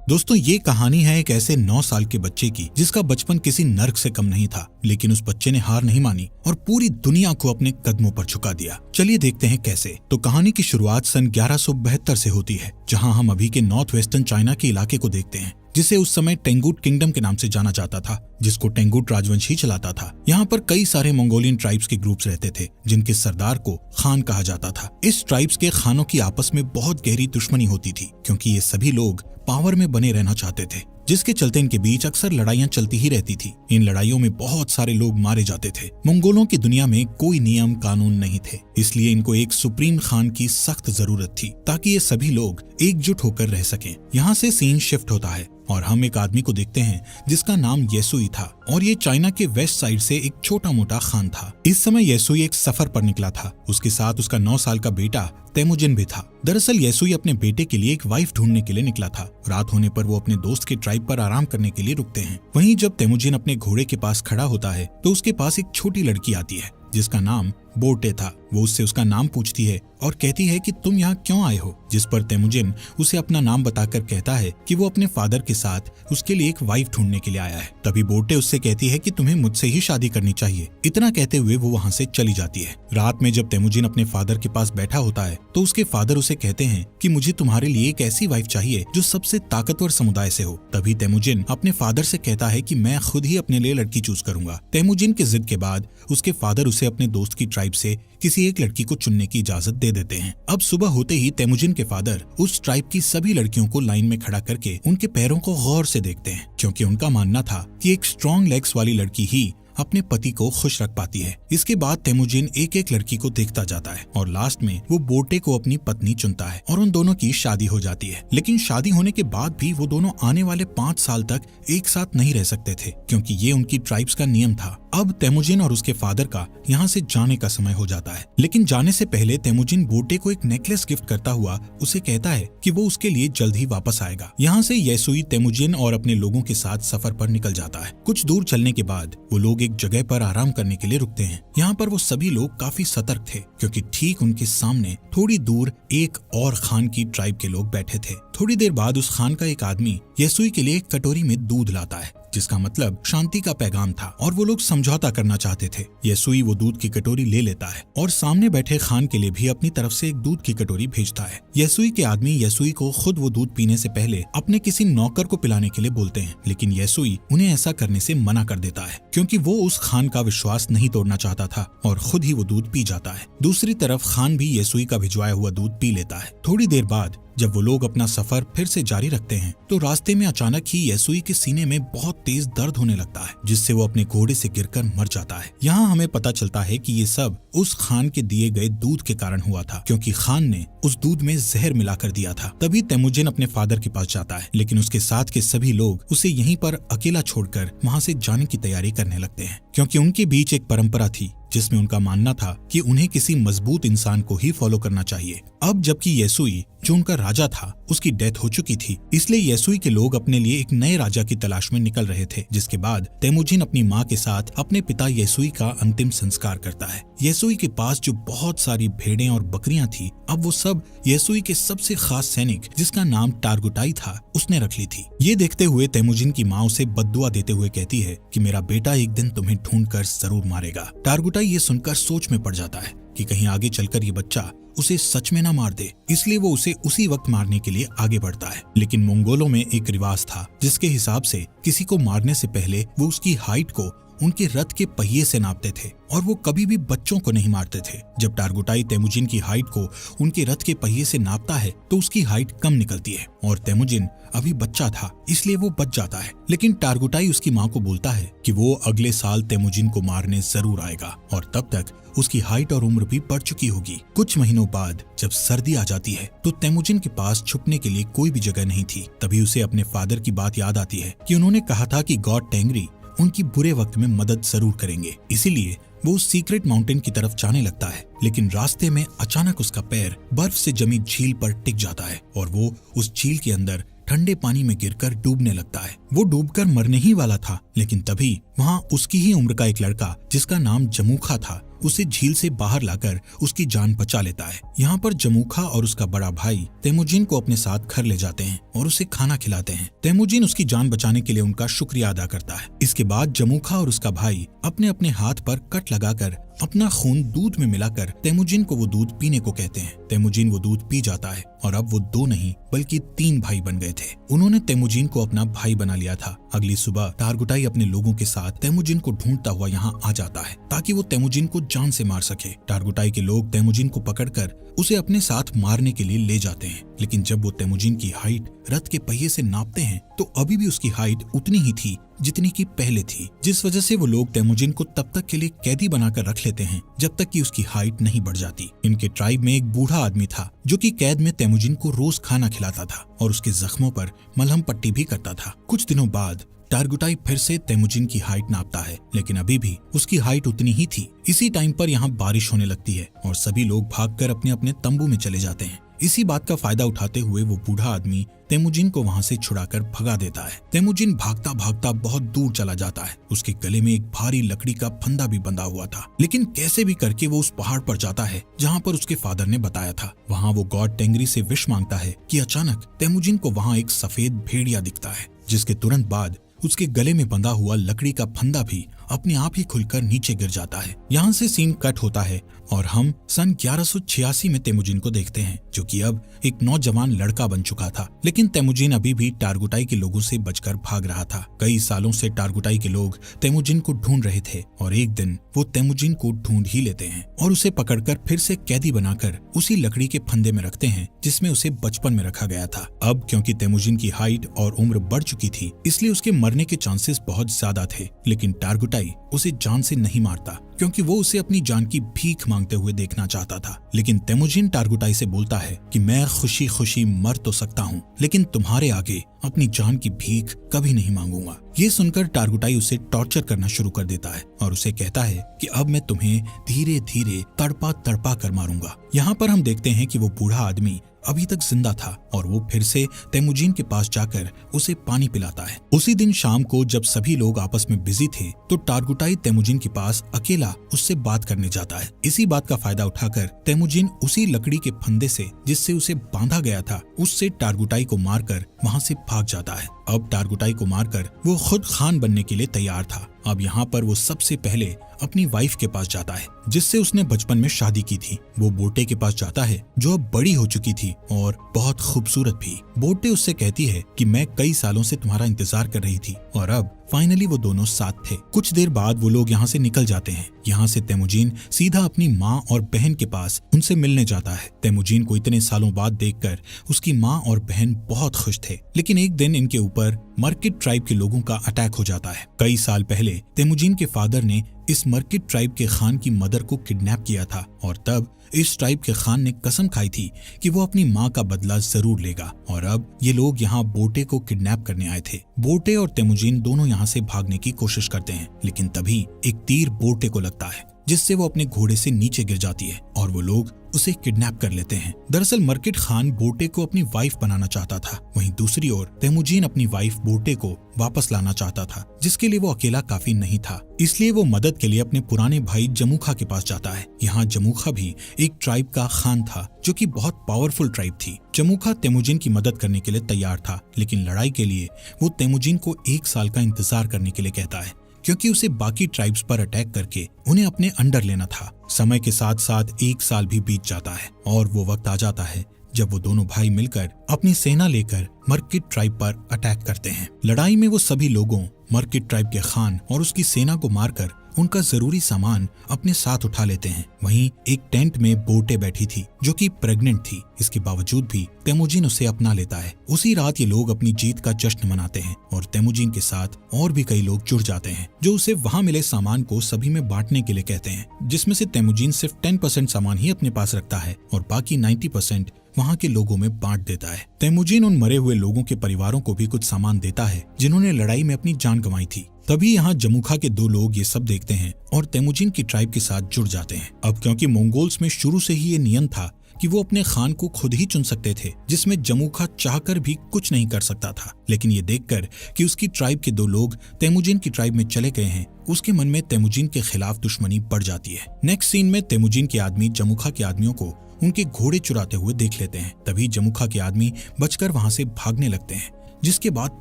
दोस्तों, ये कहानी है एक ऐसे 9 साल के बच्चे की जिसका बचपन किसी नर्क से कम नहीं था, लेकिन उस बच्चे ने हार नहीं मानी और पूरी दुनिया को अपने कदमों पर झुका दिया। चलिए देखते हैं कैसे। तो कहानी की शुरुआत सन 1172 से होती है, जहां हम अभी के नॉर्थ वेस्टर्न चाइना के इलाके को देखते हैं, जिसे उस समय टेंगुट किंगडम के नाम से जाना जाता था, जिसको टेंगुट राजवंश ही चलाता था। यहाँ पर कई सारे मंगोलियन ट्राइब्स के ग्रुप्स रहते थे, जिनके सरदार को खान कहा जाता था। इस ट्राइब्स के खानों की आपस में बहुत गहरी दुश्मनी होती थी, क्योंकि ये सभी लोग पावर में बने रहना चाहते थे, जिसके चलते इनके बीच अक्सर लड़ाइयां चलती ही रहती थी। इन लड़ाइयों में बहुत सारे लोग मारे जाते थे। मंगोलों की दुनिया में कोई नियम कानून नहीं थे, इसलिए इनको एक सुप्रीम खान की सख्त जरूरत थी, ताकि ये सभी लोग एकजुट होकर रह सकें। यहाँ से सीन शिफ्ट होता है और हम एक आदमी को देखते हैं जिसका नाम येसुई था, और ये चाइना के वेस्ट साइड से एक छोटा मोटा खान था। इस समय येसुई एक सफर पर निकला था। उसके साथ उसका 9 साल का बेटा तेमुजिन भी था। दरअसल येसुई अपने बेटे के लिए एक वाइफ ढूंढने के लिए निकला था। रात होने पर वो अपने दोस्त के ट्राइब पर आराम करने के लिए रुकते हैं। वहीं जब तेमुजिन अपने घोड़े के पास खड़ा होता है तो उसके पास एक छोटी लड़की आती है जिसका नाम बोटे था। वो उससे उसका नाम पूछती है और कहती है कि तुम यहाँ क्यों आए हो, जिस पर तेमुजिन उसे अपना नाम बताकर कहता है कि वो अपने फादर के साथ उसके लिए एक वाइफ ढूंढने के लिए आया है। तभी बोटे उससे कहती है कि तुम्हें मुझसे ही शादी करनी चाहिए। इतना कहते हुए वो वहाँ से चली जाती है। रात में जब तेमुजिन अपने फादर के पास बैठा होता है तो उसके फादर उसे कहते हैं कि मुझे तुम्हारे लिए एक ऐसी वाइफ चाहिए जो सबसे ताकतवर समुदाय से हो। तभी तेमुजिन अपने फादर से कहता है कि मैं खुद ही अपने लिए लड़की चूज करूंगा। तेमुजिन की जिद के बाद उसके फादर उसे अपने दोस्त की ट्राइब से किसी एक लड़की को चुनने की इजाजत दे देते हैं। अब सुबह होते ही तेमुजिन के फादर उस ट्राइब की सभी लड़कियों को लाइन में खड़ा करके उनके पैरों को गौर से देखते हैं, क्योंकि उनका मानना था कि एक स्ट्रॉन्ग लेग्स वाली लड़की ही अपने पति को खुश रख पाती है। इसके बाद तेमुजिन एक एक लड़की को देखता जाता है और लास्ट में वो बोटे को अपनी पत्नी चुनता है और उन दोनों की शादी हो जाती है। लेकिन शादी होने के बाद भी वो दोनों आने वाले 5 साल तक एक साथ नहीं रह सकते थे, क्योंकि ये उनकी ट्राइब्स का नियम था। अब तेमुजिन और उसके फादर का यहाँ से जाने का समय हो जाता है, लेकिन जाने से पहले तेमुजिन बोटे को एक नेकलेस गिफ्ट करता हुआ उसे कहता है कि वो उसके लिए जल्द ही वापस आएगा। यहाँ से येसुई तेमुजिन और अपने लोगों के साथ सफर पर निकल जाता है। कुछ दूर चलने के बाद वो लोग एक जगह पर आराम करने के लिए रुकते हैं। यहाँ पर वो सभी लोग काफी सतर्क थे, क्योंकि ठीक उनके सामने थोड़ी दूर एक और खान की ट्राइब के लोग बैठे थे। थोड़ी देर बाद उस खान का एक आदमी येसुई के लिए एक कटोरी में दूध लाता है, जिसका मतलब शांति का पैगाम था, और वो लोग समझौता करना चाहते थे। येसुई वो दूध की कटोरी ले लेता है और सामने बैठे खान के लिए भी अपनी तरफ से एक दूध की कटोरी भेजता है। येसुई के आदमी येसुई को खुद वो दूध पीने से पहले अपने किसी नौकर को पिलाने के लिए बोलते हैं, लेकिन येसुई उन्हें ऐसा करने से मना कर देता है, क्योंकि वो उस खान का विश्वास नहीं तोड़ना चाहता था और खुद ही वो दूध पी जाता है। दूसरी तरफ खान भी येसुई का भिजवाया हुआ दूध पी लेता है। थोड़ी देर बाद जब वो लोग अपना सफर फिर से जारी रखते हैं तो रास्ते में अचानक ही येसुई के सीने में बहुत तेज दर्द होने लगता है, जिससे वो अपने घोड़े से गिरकर मर जाता है। यहाँ हमें पता चलता है कि ये सब उस खान के दिए गए दूध के कारण हुआ था, क्योंकि खान ने उस दूध में जहर मिलाकर दिया था। तभी तेमुजिन अपने फादर के पास जाता है, लेकिन उसके साथ के सभी लोग उसे यहीं पर अकेला छोड़कर वहाँ से जाने की तैयारी करने लगते हैं, क्योंकि उनके बीच एक परंपरा थी जिसमें उनका मानना था कि उन्हें किसी मजबूत इंसान को ही फॉलो करना चाहिए। अब जबकि येसुई जो उनका राजा था उसकी डेथ हो चुकी थी, इसलिए येसुई के लोग अपने लिए एक नए राजा की तलाश में निकल रहे थे। जिसके बाद तेमुजिन अपनी माँ के साथ अपने पिता येसुई का अंतिम संस्कार करता है। येसुई के पास जो बहुत सारी भेड़ें और बकरियां थी, अब वो सब येसुई के सबसे खास सैनिक, जिसका नाम टारगुटाई था, उसने रख ली थी। ये देखते हुए तेमुजिन की माँ उसे बद्दुआ देते हुए कहती है कि मेरा बेटा एक दिन तुम्हें ढूंढकर जरूर मारेगा। टारगुटाई ये सुनकर सोच में पड़ जाता है कि कहीं आगे चलकर ये बच्चा उसे सच में ना मार दे, इसलिए वो उसे उसी वक्त मारने के लिए आगे बढ़ता है। लेकिन मंगोलों में एक रिवाज था जिसके हिसाब से किसी को मारने से पहले वो उसकी हाइट को उनके रथ के पहिए से नापते थे, और वो कभी भी बच्चों को नहीं मारते थे। जब टारगुटाई तेमुजिन की हाइट को उनके रथ के पहिए से नापता है तो उसकी हाइट कम निकलती है, और तेमुजिन अभी बच्चा था इसलिए वो बच जाता है। लेकिन टारगुटाई उसकी माँ को बोलता है कि वो अगले साल तेमुजिन को मारने जरूर आएगा, और तब तक उसकी हाइट और उम्र भी बढ़ चुकी होगी। कुछ महीनों बाद जब सर्दी आ जाती है तो तेमुजिन के पास छुपने के लिए कोई भी जगह नहीं थी। तभी उसे अपने फादर की बात याद आती है कि उन्होंने कहा था कि गॉड टेंगरी उनकी बुरे वक्त में मदद जरूर करेंगे। इसीलिए वो उस सीक्रेट माउंटेन की तरफ जाने लगता है, लेकिन रास्ते में अचानक उसका पैर बर्फ से जमी झील पर टिक जाता है और वो उस झील के अंदर ठंडे पानी में गिरकर डूबने लगता है। वो डूबकर मरने ही वाला था, लेकिन तभी वहाँ उसकी ही उम्र का एक लड़का जिसका नाम जमूखा था उसे झील से बाहर लाकर उसकी जान बचा लेता है। यहाँ पर जमूखा और उसका बड़ा भाई तेमुजिन को अपने साथ घर ले जाते हैं और उसे खाना खिलाते हैं। तेमुजिन उसकी जान बचाने के लिए उनका शुक्रिया अदा करता है। इसके बाद जमूखा और उसका भाई अपने अपने हाथ पर कट लगाकर अपना खून दूध में मिलाकर तेमुजिन को वो दूध पीने को कहते हैं। तेमुजिन वो दूध पी जाता है और अब वो 2 नहीं बल्कि 3 भाई बन गए थे। उन्होंने तेमुजिन को अपना भाई बना लिया था। अगली सुबह टारगुटाई अपने लोगों के साथ तेमुजिन को ढूंढता हुआ यहाँ आ जाता है ताकि वो तेमुजिन को जान से मार सके। टारगुटाई के लोग तेमुजिन को पकड़कर उसे अपने साथ मारने के लिए ले जाते हैं, लेकिन जब वो तेमुजिन की हाइट रथ के पहिए से नापते हैं तो अभी भी उसकी हाइट उतनी ही थी जितनी की पहले थी, जिस वजह से वो लोग तेमुजिन को तब तक के लिए कैदी बनाकर रख लेते हैं जब तक कि उसकी हाइट नहीं बढ़ जाती। इनके ट्राइब में एक बूढ़ा आदमी था जो कि कैद में तेमुजिन को रोज खाना खिलाता था और उसके जख्मों पर मलहम पट्टी भी करता था। कुछ दिनों बाद टारगुटाई फिर से तेमुजिन की हाइट नापता है, लेकिन अभी भी उसकी हाइट उतनी ही थी। इसी टाइम पर यहाँ बारिश होने लगती है और सभी लोग भागकर अपने अपने तंबू में चले जाते हैं। इसी बात का फायदा उठाते हुए वो बूढ़ा आदमी तेमुजिन को वहाँ से छुड़ाकर भगा देता है। तेमुजिन भागता भागता बहुत दूर चला जाता है। उसके गले में एक भारी लकड़ी का फंदा भी बंधा हुआ था, लेकिन कैसे भी करके वो उस पहाड़ पर जाता है जहाँ पर उसके फादर ने बताया था। वहाँ वो गॉड टेंगरी से विश मांगता है कि अचानक तेमुजिन को वहाँ एक सफेद भेड़िया दिखता है, जिसके तुरंत बाद उसके गले में बंधा हुआ लकड़ी का फंदा भी अपने आप ही खुलकर नीचे गिर जाता है। यहाँ से सीन कट होता है और हम सन 1186 में तेमुजिन को देखते हैं, जो कि अब एक नौजवान लड़का बन चुका था। लेकिन तेमुजिन अभी भी टारगुटाई के लोगों से बचकर भाग रहा था। कई सालों से टारगुटाई के लोग तेमुजिन को ढूंढ रहे थे और एक दिन वो तेमुजिन को ढूंढ ही लेते हैं और उसे पकड़कर फिर से कैदी बनाकर उसी लकड़ी के फंदे में रखते हैं जिसमें उसे बचपन में रखा गया था। अब क्योंकि तेमुजिन की हाइट और उम्र बढ़ चुकी थी, इसलिए उसके मरने के चांसेस बहुत ज्यादा थे, लेकिन टारगुटाई उसे जान से नहीं मारता क्योंकि वो उसे अपनी जान की भीख मांगते हुए देखना चाहता था। लेकिन तेमुजिन टारगुटाई से बोलता है कि मैं खुशी खुशी मर तो सकता हूँ, लेकिन तुम्हारे आगे अपनी जान की भीख कभी नहीं मांगूंगा। ये सुनकर टारगुटाई उसे टॉर्चर करना शुरू कर देता है और उसे कहता है कि अब मैं तुम्हें धीरे धीरे तड़पा तड़पा कर मारूंगा। यहाँ पर हम देखते हैं कि वो बूढ़ा आदमी अभी तक जिंदा था और वो फिर से तेमुजिन के पास जाकर उसे पानी पिलाता है। उसी दिन शाम को जब सभी लोग आपस में बिजी थे तो टारगुटाई तेमुजिन के पास अकेला उससे बात करने जाता है। इसी बात का फायदा उठाकर तेमुजिन उसी लकड़ी के फंदे से जिससे उसे बांधा गया था उससे टारगुटाई को मारकर वहाँ से भाग जाता है। अब टारगुटाई को मारकर वो खुद खान बनने के लिए तैयार था। अब यहाँ पर वो सबसे पहले अपनी वाइफ के पास जाता है जिससे उसने बचपन में शादी की थी। वो बोटे के पास जाता है जो अब बड़ी हो चुकी थी और बहुत खूबसूरत भी। बोटे उससे कहती है कि मैं कई सालों से तुम्हारा इंतजार कर रही थी और अब फाइनली वो दोनों साथ थे। कुछ देर बाद वो लोग यहाँ से निकल जाते हैं। यहाँ से तेमुजिन सीधा अपनी माँ और बहन के पास उनसे मिलने जाता है। तेमुजिन को इतने सालों बाद देखकर उसकी माँ और बहन बहुत खुश थे, लेकिन एक दिन इनके ऊपर मर्किट ट्राइब के लोगों का अटैक हो जाता है। कई साल पहले तेमुजिन के फादर ने इस मर्किट ट्राइब के खान की मदर को किडनैप किया था और तब इस ट्राइब के खान ने कसम खाई थी कि वो अपनी माँ का बदला जरूर लेगा। और अब ये लोग यहाँ बोटे को किडनैप करने आए थे। बोटे और तेमुजिन दोनों यहाँ से भागने की कोशिश करते हैं, लेकिन तभी एक तीर बोटे को लगता है जिससे वो अपने घोड़े से नीचे गिर जाती है और वो लोग उसे किडनैप कर लेते हैं। दरअसल मर्किट खान बोटे को अपनी वाइफ बनाना चाहता था, वहीं दूसरी ओर तेमुजिन अपनी वाइफ बोटे को वापस लाना चाहता था, जिसके लिए वो अकेला काफी नहीं था। इसलिए वो मदद के लिए अपने पुराने भाई जमूखा के पास जाता है। यहाँ जमूखा भी एक ट्राइब का खान था जो कि बहुत पावरफुल ट्राइब थी। जमूखा तेमुजिन की मदद करने के लिए तैयार था, लेकिन लड़ाई के लिए वो तेमुजिन को 1 साल का इंतजार करने के लिए कहता है क्योंकि उसे बाकी ट्राइब्स पर अटैक करके उन्हें अपने अंडर लेना था। समय के साथ साथ 1 साल भी बीत जाता है और वो वक्त आ जाता है जब वो दोनों भाई मिलकर अपनी सेना लेकर मर्किट ट्राइब पर अटैक करते हैं। लड़ाई में वो सभी लोगों मर्किट ट्राइब के खान और उसकी सेना को मारकर उनका जरूरी सामान अपने साथ उठा लेते हैं। वहीं एक टेंट में बोटे बैठी थी जो कि प्रेग्नेंट थी। इसके बावजूद भी तेमुजिन उसे अपना लेता है। उसी रात ये लोग अपनी जीत का जश्न मनाते हैं और तेमुजिन के साथ और भी कई लोग जुड़ जाते हैं जो उसे वहाँ मिले सामान को सभी में बांटने के लिए कहते हैं, जिसमें से तेमुजिन सिर्फ 10% सामान ही अपने पास रखता है और बाकी 90% वहाँ के लोगों में बांट देता है। तेमुजीन उन मरे हुए लोगों के परिवारों को भी कुछ सामान देता है जिन्होंने लड़ाई में अपनी जान गंवाई थी। तभी यहाँ जमुखा के 2 लोग ये सब देखते हैं और तेमुजीन की ट्राइब के साथ जुड़ जाते हैं। अब क्योंकि मंगोल्स में शुरू से ही ये नियम था कि वो अपने खान को खुद ही चुन सकते थे, जिसमें जमुखा चाहकर भी कुछ नहीं कर सकता था। लेकिन ये देखकर कि उसकी ट्राइब के 2 लोग तेमुजीन की ट्राइब में चले गए हैं, उसके मन में तेमुजीन के खिलाफ दुश्मनी बढ़ जाती है। नेक्स्ट सीन में तेमुजीन के आदमी जमुखा के आदमियों को उनके घोड़े चुराते हुए देख लेते हैं। तभी जमुखा के आदमी बचकर वहां से भागने लगते हैं, जिसके बाद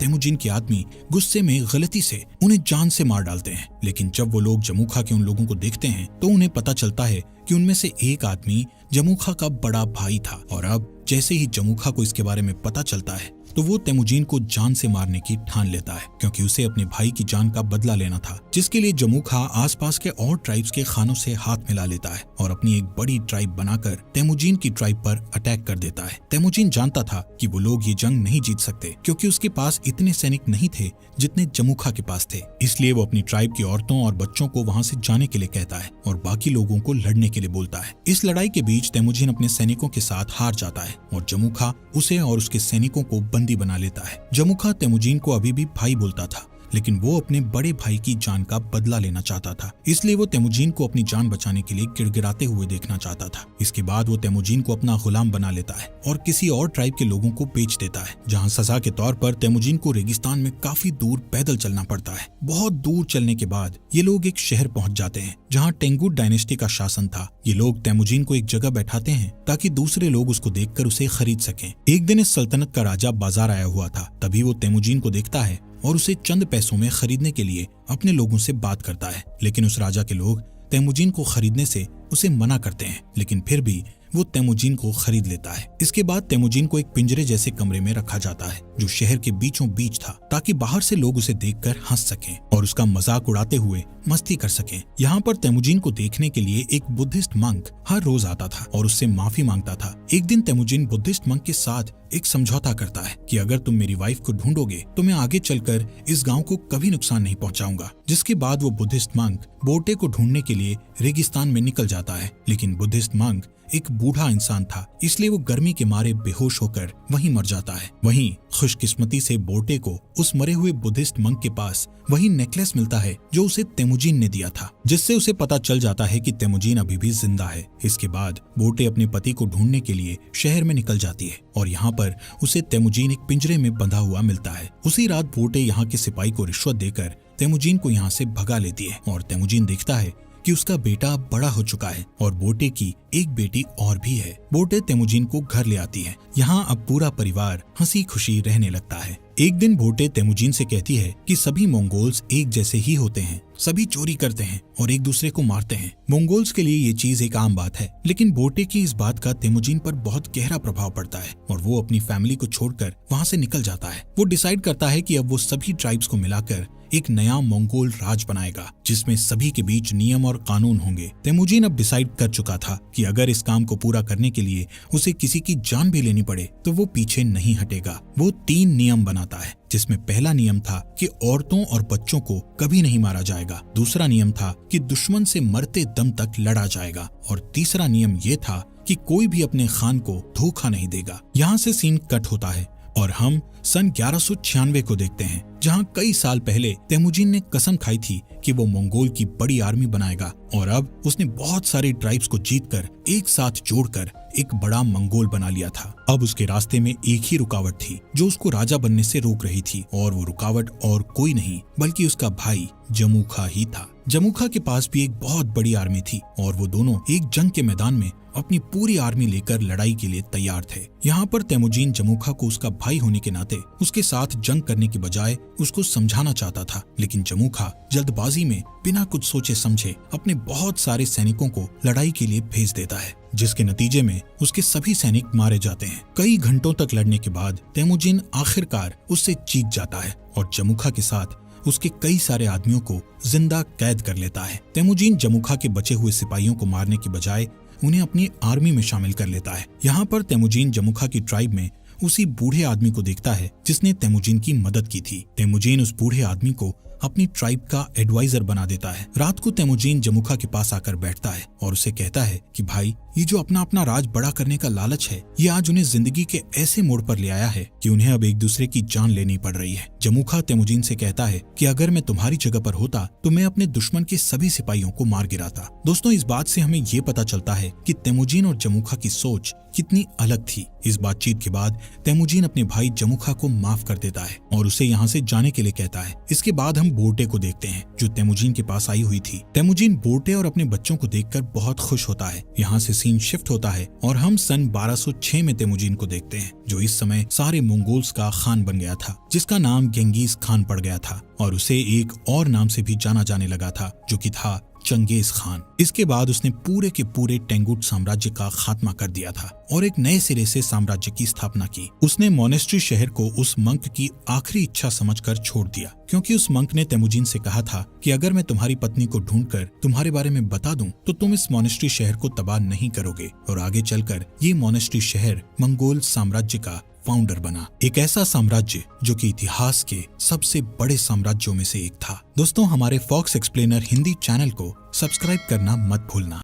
तेमुजीन के आदमी गुस्से में गलती से उन्हें जान से मार डालते हैं। लेकिन जब वो लोग जमुखा के उन लोगों को देखते हैं तो उन्हें पता चलता है कि उनमें से एक आदमी जमुखा का बड़ा भाई था। और अब जैसे ही जमुखा को इसके बारे में पता चलता है तो वो तेमुजीन को जान से मारने की ठान लेता है, क्योंकि उसे अपने भाई की जान का बदला लेना था, जिसके लिए जमुखा आसपास के और ट्राइब्स के खानों से हाथ मिला लेता है और अपनी एक बड़ी ट्राइब बनाकर तेमुजीन की ट्राइब पर अटैक कर देता है। तेमुजीन जानता था कि वो लोग ये जंग नहीं जीत सकते, क्योंकि उसके पास इतने सैनिक नहीं थे जितने जमुखा के पास थे। इसलिए वो अपनी ट्राइब की औरतों और बच्चों को वहां से जाने के लिए कहता है और बाकी लोगों को लड़ने के लिए बोलता है। इस लड़ाई के बीच तेमुजीन अपने सैनिकों के साथ हार जाता है और जमुखा उसे और उसके सैनिकों को बंदी बना लेता है। जमुखा तेमुजीन को अभी भी भाई बोलता था, लेकिन वो अपने बड़े भाई की जान का बदला लेना चाहता था। इसलिए वो तेमुजीन को अपनी जान बचाने के लिए गिड़गिड़ाते हुए देखना चाहता था। इसके बाद वो तेमुजीन को अपना गुलाम बना लेता है और किसी और ट्राइब के लोगों को बेच देता है, जहां सजा के तौर पर तेमुजीन को रेगिस्तान में काफी दूर पैदल चलना पड़ता है। बहुत दूर चलने के बाद ये लोग एक शहर पहुंच जाते हैं जहाँ टेंगुट डायनेस्टी का शासन था। ये लोग तेमुजीन को एक जगह बैठाते हैं ताकि दूसरे लोग उसको देखकर उसे खरीद सकें। एक दिन इस सल्तनत का राजा बाजार आया हुआ था। तभी वो तेमुजीन को देखता है और उसे चंद पैसों में खरीदने के लिए अपने लोगों से बात करता है। लेकिन उस राजा के लोग तेमुजीन को खरीदने से उसे मना करते हैं, लेकिन फिर भी वो तेमुजीन को खरीद लेता है। इसके बाद तेमुजीन को एक पिंजरे जैसे कमरे में रखा जाता है जो शहर के बीचों बीच था, ताकि बाहर से लोग उसे देखकर हंस सकें और उसका मजाक उड़ाते हुए मस्ती कर सकें। यहाँ पर तेमुजीन को देखने के लिए एक बुद्धिस्ट मंक हर रोज आता था और उससे माफी मांगता था। एक दिन तेमुजीन बुद्धिस्ट मंक के साथ एक समझौता करता है कि अगर तुम मेरी वाइफ को ढूंढोगे तो मैं आगे चलकर इस गांव को कभी नुकसान नहीं पहुंचाऊंगा। जिसके बाद वो बुद्धिस्ट मंक बोटे को ढूंढने के लिए रेगिस्तान में निकल जाता है। लेकिन बुद्धिस्ट मंक एक बूढ़ा इंसान था, इसलिए वो गर्मी के मारे बेहोश होकर वहीं मर जाता है। वहीं खुशकिस्मती से बोटे को उस मरे हुए बुद्धिस्ट मंक के पास वही नेकलेस मिलता है जो उसे तेमुजीन ने दिया था, जिससे उसे पता चल जाता है कि तेमुजीन अभी भी जिंदा है। इसके बाद बोटे अपने पति को ढूंढने के लिए शहर में निकल जाती है और यहाँ पर उसे तेमुजीन एक पिंजरे में बंधा हुआ मिलता है। उसी रात बोटे यहाँ के सिपाही को रिश्वत देकर तेमुजीन को यहाँ से भगा लेती है और तेमुजीन देखता है कि उसका बेटा बड़ा हो चुका है और बोटे की एक बेटी और भी है। बोटे तेमुजीन को घर ले आती है। यहाँ अब पूरा परिवार हंसी खुशी रहने लगता है। एक दिन बोटे तेमुजीन से कहती है कि सभी मंगोल्स एक जैसे ही होते हैं, सभी चोरी करते हैं और एक दूसरे को मारते हैं। मंगोल्स के लिए ये चीज एक आम बात है, लेकिन बोटे की इस बात का तेमुजीन पर बहुत गहरा प्रभाव पड़ता है और वो अपनी फैमिली को छोड़कर वहाँ से निकल जाता है। वो डिसाइड करता है कि अब वो सभी ट्राइब्स को मिलाकर एक नया मंगोल राज बनाएगा, जिसमें सभी के बीच नियम और कानून होंगे। तेमुजीन अब डिसाइड कर चुका था कि अगर इस काम को पूरा करने के लिए उसे किसी की जान भी लेनी पड़े तो वो पीछे नहीं हटेगा। वो 3 नियम बनाता है, जिसमें पहला नियम था कि औरतों और बच्चों को कभी नहीं मारा जाएगा। दूसरा नियम था कि दुश्मन से मरते दम तक लड़ा जाएगा और तीसरा नियम ये था कि कोई भी अपने खान को धोखा नहीं देगा। यहाँ से सीन कट होता है और हम सन 1196 को देखते हैं, जहां कई साल पहले तेमुजीन ने कसम खाई थी कि वो मंगोल की बड़ी आर्मी बनाएगा और अब उसने बहुत सारे ट्राइब्स को जीतकर एक साथ जोड़कर एक बड़ा मंगोल बना लिया था। अब उसके रास्ते में एक ही रुकावट थी जो उसको राजा बनने से रोक रही थी, और वो रुकावट और कोई नहीं बल्कि उसका भाई जमुखा ही था। जमुखा के पास भी एक बहुत बड़ी आर्मी थी और वो दोनों एक जंग के मैदान में अपनी पूरी आर्मी लेकर लड़ाई के लिए तैयार थे। यहाँ पर तेमुजीन जमुखा को उसका भाई होने के नाते उसके साथ जंग करने की बजाय उसको समझाना चाहता था, लेकिन जमुखा जल्दबाजी में बिना कुछ सोचे समझे अपने बहुत सारे सैनिकों को लड़ाई के लिए भेज देता है, जिसके नतीजे में उसके सभी सैनिक मारे जाते हैं। कई घंटों तक लड़ने के बाद तेमुजीन आखिरकार उससे जीत जाता है और जमुखा के साथ उसके कई सारे आदमियों को जिंदा कैद कर लेता है। तेमुजीन जमुखा के बचे हुए सिपाहियों को मारने की बजाय उन्हें अपनी आर्मी में शामिल कर लेता है। यहाँ पर तेमुजीन जमुखा की ट्राइब में उसी बूढ़े आदमी को देखता है जिसने तेमुजीन की मदद की थी। तेमुजीन उस बूढ़े आदमी को अपनी ट्राइब का एडवाइजर बना देता है। रात को तेमुजीन जमुखा के पास आकर बैठता है और उसे कहता है कि भाई, ये जो अपना अपना राज बड़ा करने का लालच है, ये आज उन्हें जिंदगी के ऐसे मोड़ पर ले आया है कि उन्हें अब एक दूसरे की जान लेनी पड़ रही है। जमुखा तेमुजीन से कहता है कि अगर मैं तुम्हारी जगह पर होता तो मैं अपने दुश्मन के सभी सिपाहियों को मार गिराता। दोस्तों, इस बात से हमें ये पता चलता है कि तेमुजीन और जमुखा की सोच कितनी अलग थी। इस बातचीत के बाद तेमुजीन अपने भाई जमुखा को माफ कर देता है और उसे यहाँ से जाने के लिए कहता है। इसके बाद हम बोर्टे को देखते हैं जो तेमुजीन के पास आई हुई थी। तेमुजीन बोर्टे और अपने बच्चों को देखकर बहुत खुश होता है। यहाँ से सीन शिफ्ट होता है और हम सन 1206 में तेमुजीन को देखते हैं, जो इस समय सारे मंगोल्स का खान बन गया था, जिसका नाम गेंगिस खान पड़ गया था और उसे एक और नाम से भी जाना जाने लगा था, जो कि था चंगेज खान। इसके बाद उसने पूरे के पूरे टेंगुट साम्राज्य का खात्मा कर दिया था और एक नए सिरे से साम्राज्य की स्थापना की। उसने मोनेस्ट्री शहर को उस मंक की आखिरी इच्छा समझकर छोड़ दिया, क्योंकि उस मंक ने तेमुजीन से कहा था कि अगर मैं तुम्हारी पत्नी को ढूंढकर तुम्हारे बारे में बता दूं तो तुम इस मोनेस्ट्री शहर को तबाह नहीं करोगे। और आगे चलकर ये मोनेस्ट्री शहर मंगोल साम्राज्य का फाउंडर बना, एक ऐसा साम्राज्य जो कि इतिहास के सबसे बड़े साम्राज्यों में से एक था। दोस्तों, हमारे फॉक्स एक्सप्लेनर हिंदी चैनल को सब्सक्राइब करना मत भूलना।